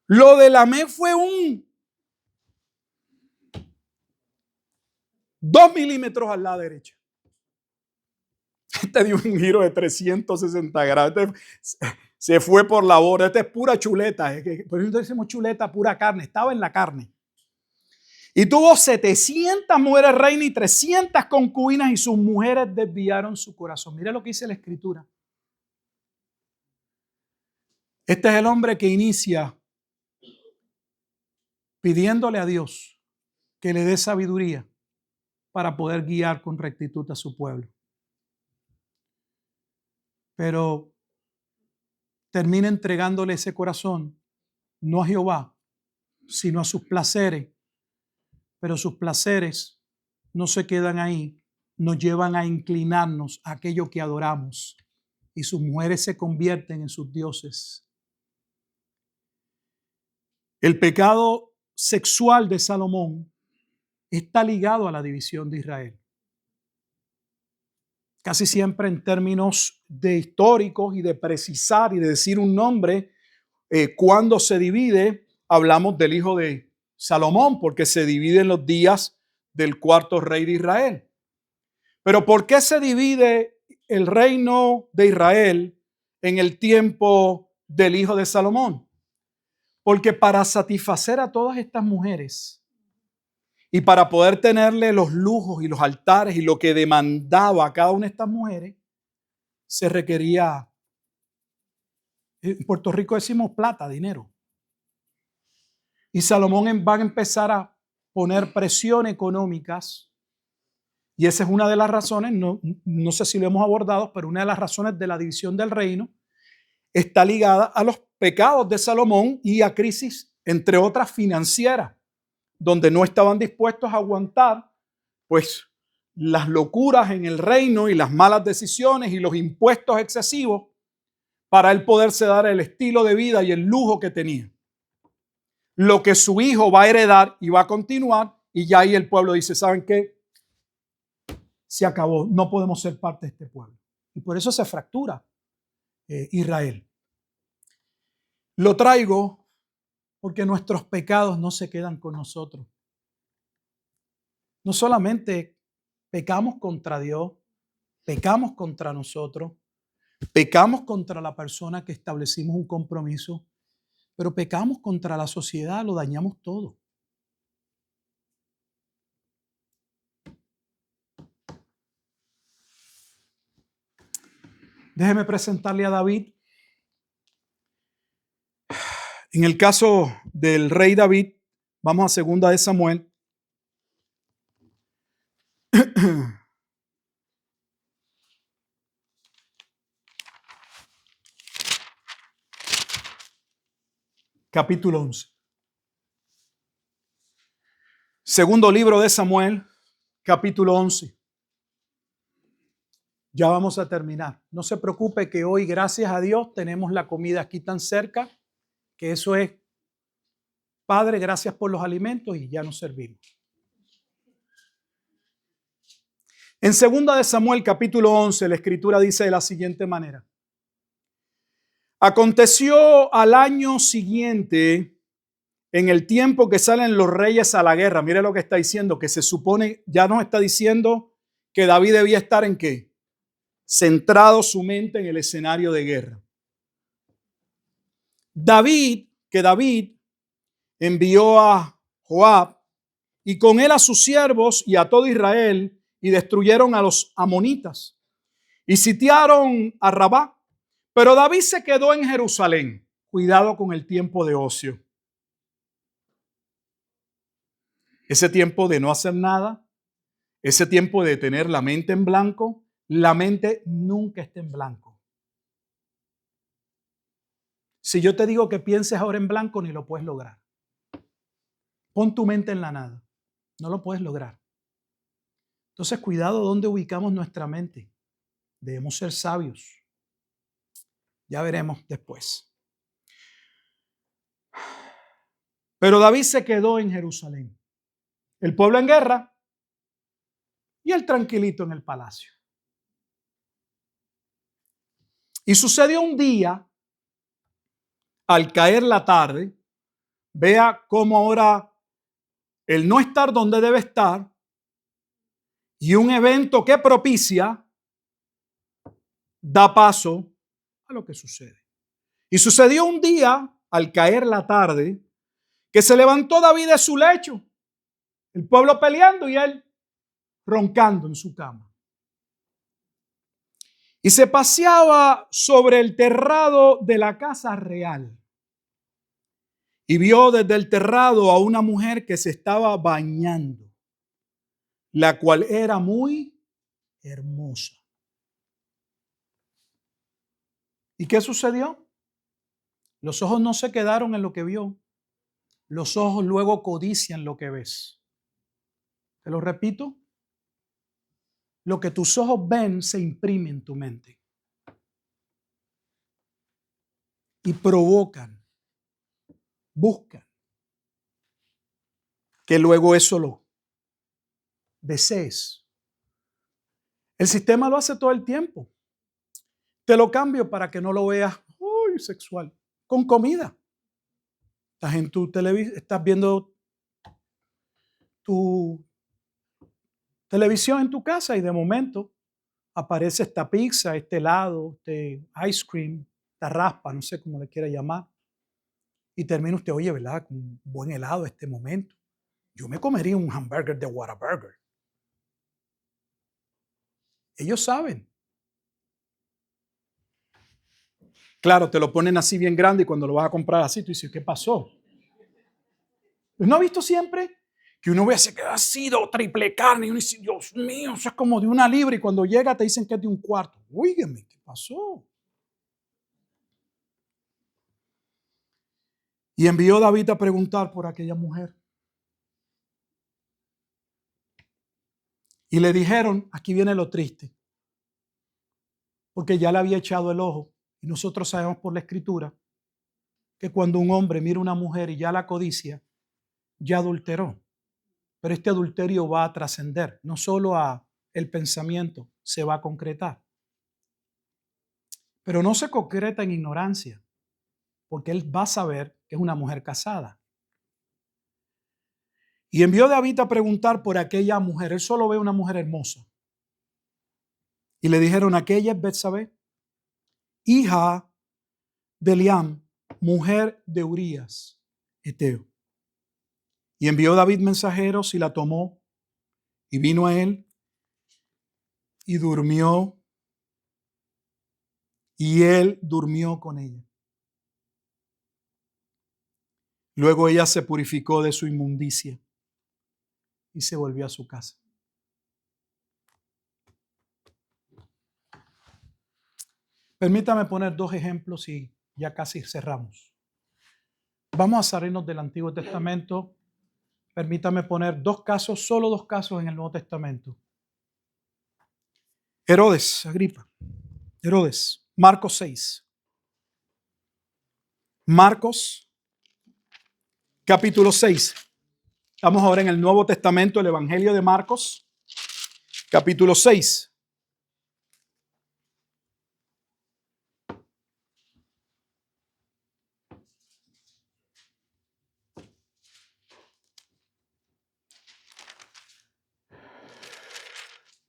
lo de Lamec fue un 2 milímetros al lado derecho. Este dio un giro de 360 grados. Se fue por la borda. Esta es pura chuleta. Por eso decimos chuleta, pura carne. Estaba en la carne. Y tuvo 700 mujeres reinas y 300 concubinas, y sus mujeres desviaron su corazón. Mire lo que dice la escritura. Este es el hombre que inicia pidiéndole a Dios que le dé sabiduría para poder guiar con rectitud a su pueblo. Pero termina entregándole ese corazón, no a Jehová, sino a sus placeres. Pero sus placeres no se quedan ahí, nos llevan a inclinarnos a aquello que adoramos, y sus mujeres se convierten en sus dioses. El pecado sexual de Salomón está ligado a la división de Israel. Casi siempre en términos de históricos y de precisar y de decir un nombre, cuando se divide, hablamos del hijo de Salomón, porque se divide en los días del cuarto rey de Israel. Pero ¿por qué se divide el reino de Israel en el tiempo del hijo de Salomón? Porque para satisfacer a todas estas mujeres y para poder tenerle los lujos y los altares y lo que demandaba a cada una de estas mujeres, se requería, en Puerto Rico decimos plata, dinero. Y Salomón va a empezar a poner presión económicas, y esa es una de las razones, no sé si lo hemos abordado, pero una de las razones de la división del reino está ligada a los pecados de Salomón y a crisis, entre otras, financieras, donde no estaban dispuestos a aguantar pues las locuras en el reino y las malas decisiones y los impuestos excesivos para él poderse dar el estilo de vida y el lujo que tenía. Lo que su hijo va a heredar y va a continuar, y ya ahí el pueblo dice, ¿saben qué? Se acabó, no podemos ser parte de este pueblo. Y por eso se fractura Israel. Lo traigo porque nuestros pecados no se quedan con nosotros. No solamente pecamos contra Dios, pecamos contra nosotros, pecamos contra la persona que establecimos un compromiso, pero pecamos contra la sociedad, lo dañamos todo. Déjeme presentarle a David. En el caso del rey David. Vamos a segunda de Samuel. Capítulo 11. Segundo libro de Samuel, capítulo 11. Ya vamos a terminar. No se preocupe que hoy, gracias a Dios, tenemos la comida aquí tan cerca, que eso es, Padre, gracias por los alimentos y ya nos servimos. En segunda de Samuel, capítulo 11, la escritura dice de la siguiente manera. Aconteció al año siguiente, en el tiempo que salen los reyes a la guerra. Mire lo que está diciendo, que se supone, ya nos está diciendo que David debía estar ¿en qué? Centrado su mente en el escenario de guerra. David envió a Joab y con él a sus siervos y a todo Israel y destruyeron a los amonitas y sitiaron a Rabá. Pero David se quedó en Jerusalén. Cuidado con el tiempo de ocio. Ese tiempo de no hacer nada, ese tiempo de tener la mente en blanco, la mente nunca está en blanco. Si yo te digo que pienses ahora en blanco, ni lo puedes lograr. Pon tu mente en la nada. No lo puedes lograr. Entonces, cuidado dónde ubicamos nuestra mente. Debemos ser sabios. Ya veremos después. Pero David se quedó en Jerusalén. El pueblo en guerra y él tranquilito en el palacio. Y sucedió un día, al caer la tarde, vea cómo ahora el no estar donde debe estar y un evento que propicia da paso a lo que sucede. Y sucedió un día, al caer la tarde, que se levantó David de su lecho, el pueblo peleando y él roncando en su cama. Y se paseaba sobre el terrado de la casa real. Y vio desde el terrado a una mujer que se estaba bañando, la cual era muy hermosa. ¿Y qué sucedió? Los ojos no se quedaron en lo que vio. Los ojos luego codician lo que ves. Te lo repito. Lo que tus ojos ven se imprime en tu mente. Y provocan, buscan, que luego eso lo desees. El sistema lo hace todo el tiempo. Te lo cambio para que no lo veas sexual. Con comida. Estás en tu televisión, estás viendo tu televisión en tu casa y de momento aparece esta pizza, este helado, este ice cream, esta raspa, no sé cómo le quiera llamar. Y termina usted, oye, ¿verdad? Con un buen helado este momento. Yo me comería un hamburger de Whataburger. Ellos saben. Claro, te lo ponen así bien grande y cuando lo vas a comprar así, tú dices, ¿qué pasó? ¿No ha visto siempre que uno ve ese que ha sido triple carne y uno dice, Dios mío, eso es como de 1 libra y cuando llega te dicen que es de 1/4? Óigame, ¿qué pasó? Y envió David a preguntar por aquella mujer. Y le dijeron, aquí viene lo triste, porque ya le había echado el ojo. Y nosotros sabemos por la escritura que cuando un hombre mira a una mujer y ya la codicia, ya adulteró. Pero este adulterio va a trascender, no solo a el pensamiento, se va a concretar. Pero no se concreta en ignorancia, porque él va a saber que es una mujer casada. Y envió David a preguntar por aquella mujer. Él solo ve una mujer hermosa. Y le dijeron, aquella es Betsabé, hija de Eliam, mujer de Urías, Eteo. Y envió David mensajeros y la tomó y vino a él y durmió y él durmió con ella. Luego ella se purificó de su inmundicia y se volvió a su casa. Permítame poner dos ejemplos y ya casi cerramos. Vamos a salirnos del Antiguo Testamento. Permítame poner dos casos, solo dos casos en el Nuevo Testamento. Herodes, Agripa. Herodes, Marcos 6. Marcos, capítulo 6. Estamos ahora en el Nuevo Testamento, el Evangelio de Marcos, capítulo 6.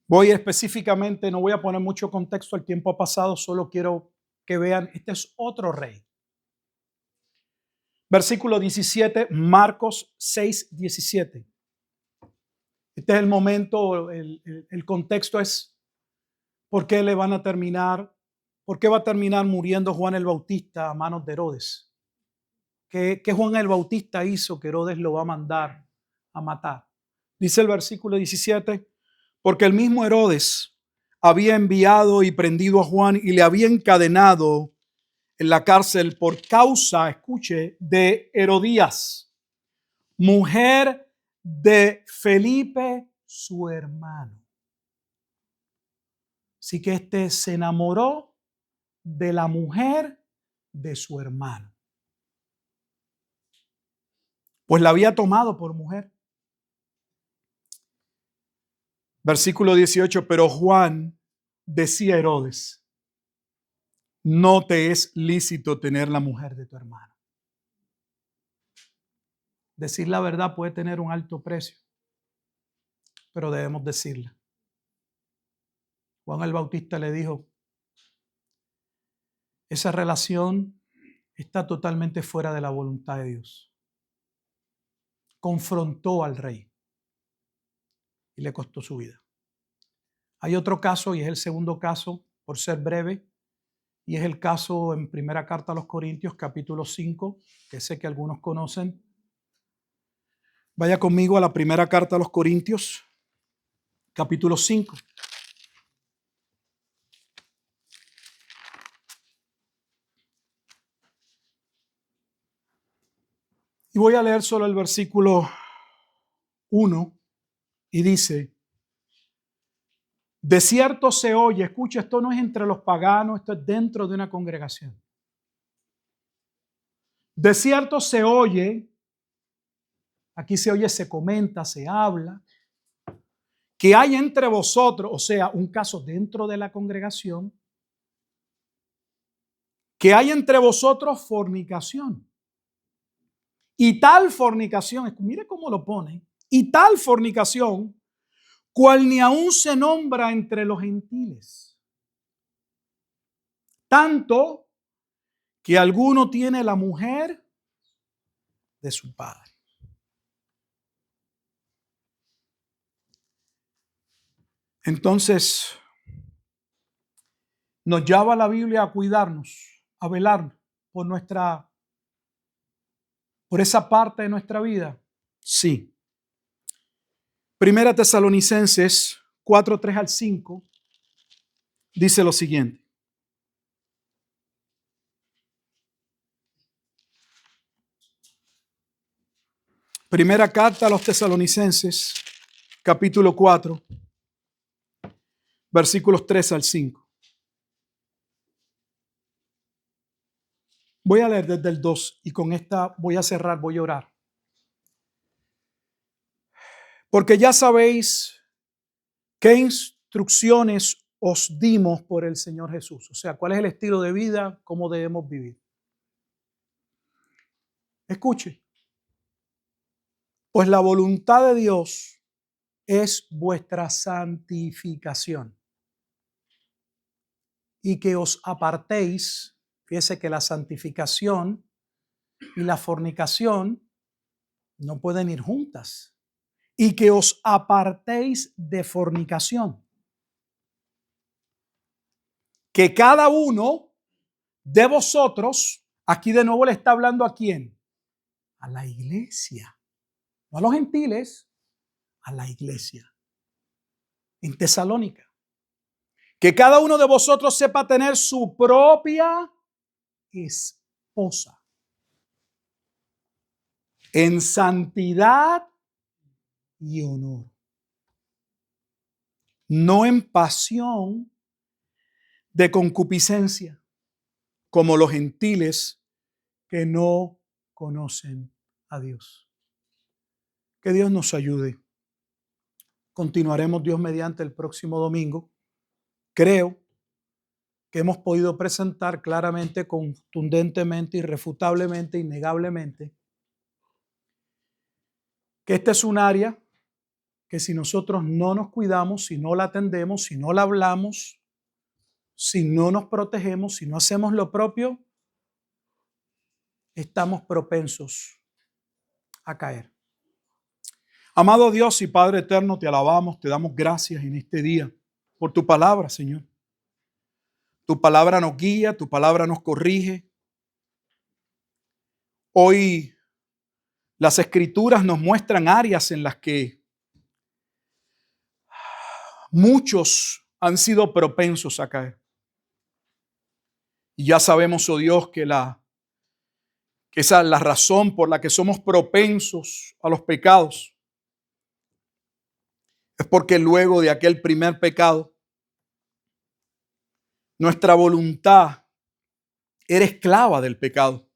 Voy específicamente, no voy a poner mucho contexto, el tiempo ha pasado, solo quiero que vean, este es otro rey. Versículo 17, Marcos 6, 17. Este es el momento, el contexto es por qué le van a terminar, por qué va a terminar muriendo Juan el Bautista a manos de Herodes. ¿Qué Juan el Bautista hizo que Herodes lo va a mandar a matar? Dice el versículo 17, porque el mismo Herodes había enviado y prendido a Juan y le había encadenado en la cárcel por causa, escuche, de Herodías, mujer de Felipe, su hermano. Así que este se enamoró de la mujer de su hermano. Pues la había tomado por mujer. Versículo 18, pero Juan decía a Herodes, no te es lícito tener la mujer de tu hermano. Decir la verdad puede tener un alto precio, pero debemos decirla. Juan el Bautista le dijo, esa relación está totalmente fuera de la voluntad de Dios. Confrontó al rey y le costó su vida. Hay otro caso y es el segundo caso, por ser breve, y es el caso en primera carta a los Corintios, capítulo 5, que sé que algunos conocen. Vaya conmigo a la primera carta a los Corintios, capítulo 5. Y voy a leer solo el versículo 1 y dice, de cierto se oye, escucha, esto no es entre los paganos, esto es dentro de una congregación. De cierto se oye, aquí se oye, se comenta, se habla, que hay entre vosotros, o sea, un caso dentro de la congregación, que hay entre vosotros fornicación. Y tal fornicación, mire cómo lo pone, y tal fornicación, cual ni aún se nombra entre los gentiles. Tanto que alguno tiene la mujer de su padre. Entonces, nos llama la Biblia a cuidarnos, a velar por esa parte de nuestra vida. Sí. Primera Tesalonicenses 4, 3 al 5 dice lo siguiente. Primera carta a los Tesalonicenses, capítulo 4, versículos 3 al 5. Voy a leer desde el 2 y con esta voy a cerrar, voy a orar. Porque ya sabéis qué instrucciones os dimos por el Señor Jesús. O sea, cuál es el estilo de vida, cómo debemos vivir. Escuche. Pues la voluntad de Dios es vuestra santificación. Y que os apartéis, fíjese que la santificación y la fornicación no pueden ir juntas. Y que os apartéis de fornicación. Que cada uno de vosotros, aquí de nuevo le está hablando ¿a quién? a la iglesia. No a los gentiles, a la iglesia. En Tesalónica. Que cada uno de vosotros sepa tener su propia esposa en santidad y honor, no en pasión de concupiscencia, como los gentiles que no conocen a Dios. Que Dios nos ayude. Continuaremos Dios mediante el próximo domingo. Creo que hemos podido presentar claramente, contundentemente, irrefutablemente, innegablemente, que esta es un área que si nosotros no nos cuidamos, si no la atendemos, si no la hablamos, si no nos protegemos, si no hacemos lo propio, estamos propensos a caer. Amado Dios y Padre eterno, te alabamos, te damos gracias en este día por tu palabra, Señor. Tu palabra nos guía, tu palabra nos corrige. Hoy las Escrituras nos muestran áreas en las que muchos han sido propensos a caer. Y ya sabemos, oh Dios, que esa es la razón por la que somos propensos a los pecados. Es porque luego de aquel primer pecado, nuestra voluntad era esclava del pecado.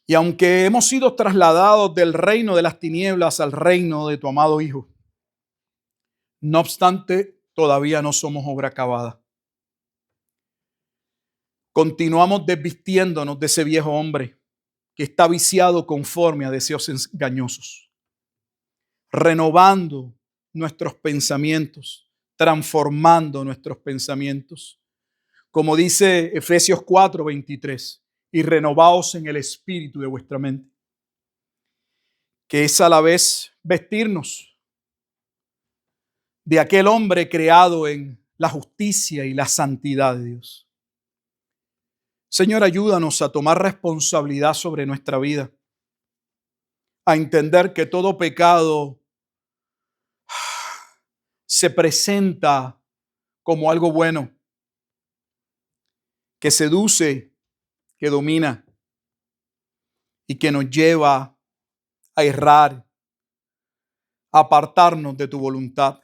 Y aunque hemos sido trasladados del reino de las tinieblas al reino de tu amado Hijo, no obstante, todavía no somos obra acabada. Continuamos desvistiéndonos de ese viejo hombre que está viciado conforme a deseos engañosos, renovando nuestros pensamientos, transformando nuestros pensamientos. Como dice Efesios 4:23, y renovaos en el espíritu de vuestra mente, que es a la vez vestirnos de aquel hombre creado en la justicia y la santidad de Dios. Señor, ayúdanos a tomar responsabilidad sobre nuestra vida, a entender que todo pecado se presenta como algo bueno, que seduce, que domina y que nos lleva a errar, a apartarnos de tu voluntad,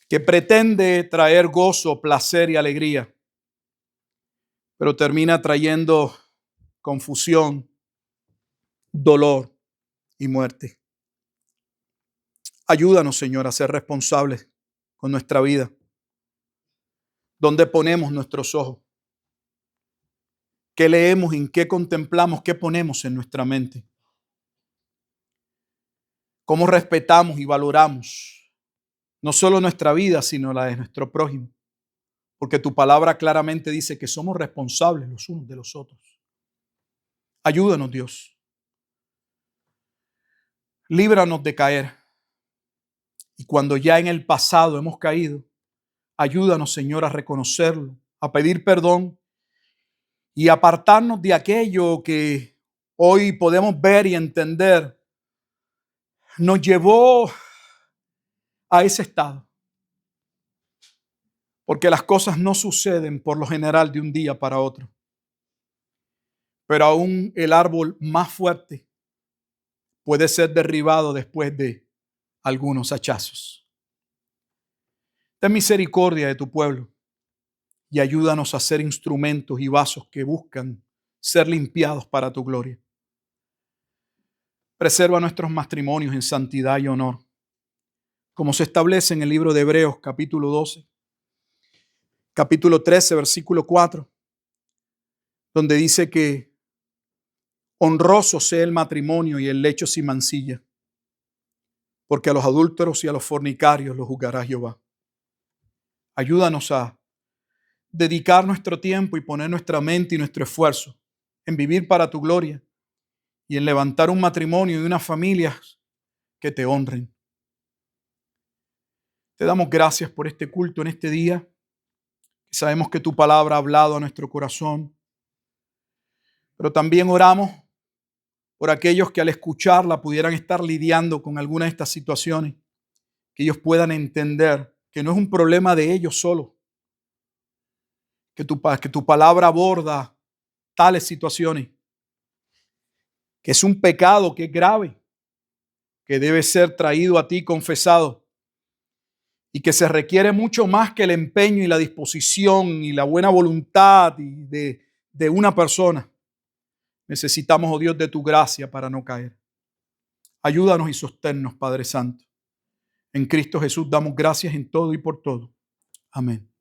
que pretende traer gozo, placer y alegría, pero termina trayendo confusión, dolor y muerte. Ayúdanos, Señor, a ser responsables con nuestra vida. ¿Dónde ponemos nuestros ojos? ¿Qué leemos? ¿En qué contemplamos? ¿Qué ponemos en nuestra mente? ¿Cómo respetamos y valoramos no solo nuestra vida, sino la de nuestro prójimo? Porque tu palabra claramente dice que somos responsables los unos de los otros. Ayúdanos, Dios. Líbranos de caer. Y cuando ya en el pasado hemos caído, ayúdanos, Señor, a reconocerlo, a pedir perdón y apartarnos de aquello que hoy podemos ver y entender nos llevó a ese estado. Porque las cosas no suceden por lo general de un día para otro. Pero aún el árbol más fuerte puede ser derribado después de algunos hachazos. Ten misericordia de tu pueblo y ayúdanos a ser instrumentos y vasos que buscan ser limpiados para tu gloria. Preserva nuestros matrimonios en santidad y honor, como se establece en el libro de Hebreos, capítulo 12, capítulo 13, versículo 4, donde dice que honroso sea el matrimonio y el lecho sin mancilla, porque a los adúlteros y a los fornicarios los juzgará Jehová. Ayúdanos a dedicar nuestro tiempo y poner nuestra mente y nuestro esfuerzo en vivir para tu gloria y en levantar un matrimonio y unas familias que te honren. Te damos gracias por este culto en este día. Sabemos que tu palabra ha hablado a nuestro corazón Pero también oramos por aquellos que al escucharla pudieran estar lidiando con alguna de estas situaciones, que ellos puedan entender que no es un problema de ellos solo, que tu palabra aborda tales situaciones, que es un pecado que es grave, que debe ser traído a ti confesado y que se requiere mucho más que el empeño y la disposición y la buena voluntad de una persona. Necesitamos, oh Dios, de tu gracia para no caer. Ayúdanos y sosténnos, Padre Santo. En Cristo Jesús damos gracias en todo y por todo. Amén.